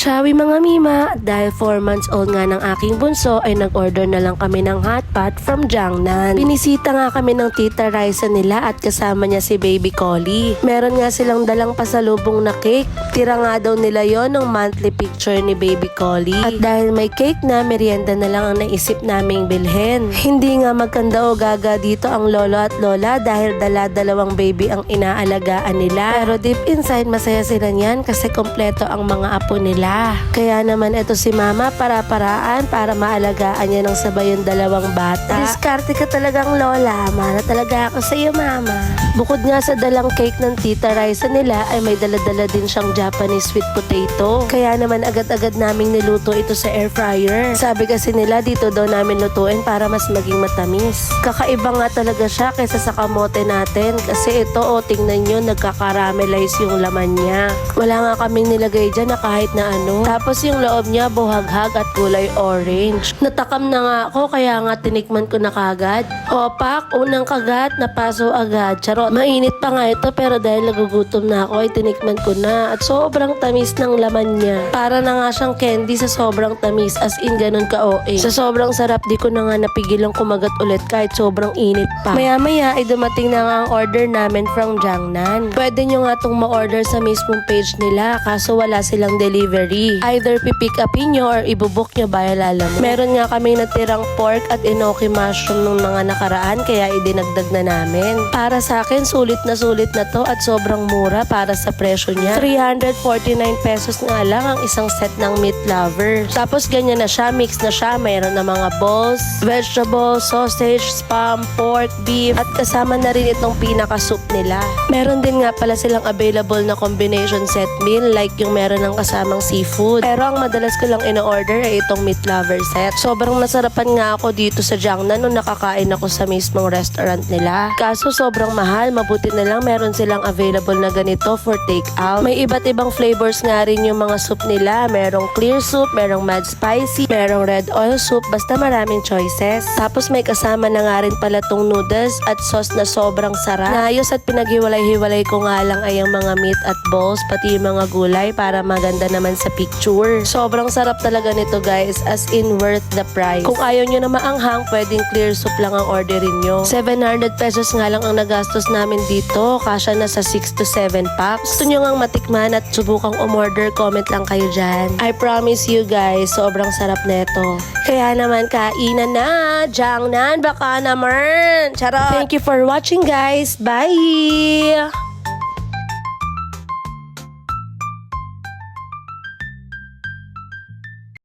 Shawi mga mima, dahil 4 months old nga ng aking bunso ay nag-order na lang kami ng hot pot from Jiangnan. Binisita nga kami ng tita Raisa nila at kasama niya si baby Collie. Meron nga silang dalang pasalubong na cake. Tira nga daw nila yon ng monthly picture ni baby Collie. At dahil may cake na, merienda na lang ang naisip naming bilhin. Hindi nga magkanda o gaga dito ang lolo at lola dahil dala-dalawang baby ang inaalagaan nila. Pero deep inside masaya sila niyan kasi kompleto ang mga apo nila. Kaya naman ito si mama para-paraan para maalagaan niya ng sabay yung dalawang bata. Diskarte ka talagang lola, mana talaga ako sa iyo mama. Bukod nga sa dalang cake ng tita Raisa nila ay may dala-dala din siyang Japanese sweet potato. Kaya naman agad-agad naming niluto ito sa air fryer. Sabi kasi nila dito daw namin lutuin para mas maging matamis. Kakaiba nga talaga siya kaysa sa kamote natin kasi ito tingnan nyo nagkakaramelize yung laman niya. Wala nga kaming nilagay dyan na kahit na ano. Tapos yung loob niya buhaghag at kulay orange. Natakam na nga ako kaya nga tinikman ko na kagad. Opak, unang kagat, napaso agad. Charot, mainit pa nga ito pero dahil nagugutom na ako ay tinikman ko na at sobrang tamis ng laman niya. Para na nga siyang candy sa sobrang tamis as in ganun ka-OA. Sa sobrang sarap di ko na nga napigilang kumagat ulit kahit sobrang init pa. Maya-maya ay dumating na nga ang order namin from Jiangnan. Pwede nyo nga itong ma-order sa mismong page nila kaso wala silang delivery. Either pipick upin nyo or ibubuk nyo via Lalamove. Meron nga kami natirang pork at enoki mushroom nung mga nakaraan kaya idinagdag na namin. Para sa akin sulit na to at sobrang mura para sa presyo niya. 349 pesos nga lang ang isang set ng meat lover. Tapos ganyan na siya, mix na siya. Mayroon na mga balls, vegetables, sausage, spam, pork, beef at kasama na rin itong pinaka soup nila. Meron din nga pala silang available na combination set meal like yung meron ng kasamang seafood. Pero ang madalas ko lang ino-order ay itong meat lover set. Sobrang nasarapan nga ako dito sa Jiangnan nung nakakain ako sa mismong restaurant nila. Kaso sobrang mahal, mabuti na lang meron silang available na ganito for take out. May iba't ibang flavors nga rin yung mga soup nila. Merong clear soup, merong mad spicy, merong red oil soup, basta maraming choices. Tapos may kasama na nga rin pala tong noodles at sauce na sobrang sarap. Naayos at pinaghiwalay-hiwalay ko nga lang ay ang mga meat at balls, pati yung mga gulay para maganda naman sa picture. Sobrang sarap talaga nito guys, as in worth the price. Kung ayaw nyo na maanghang, pwedeng clear soup lang ang orderin nyo. 700 pesos nga lang ang nagastos namin dito, kasya na sa 6 to 7 packs. Gusto nyo ngang matikman at subukang umorder, comment lang kayo dyan. I promise you guys, sobrang sarap neto. Kaya naman kainan na, Jiangnan baka naman. Charot! Thank you for watching guys, bye!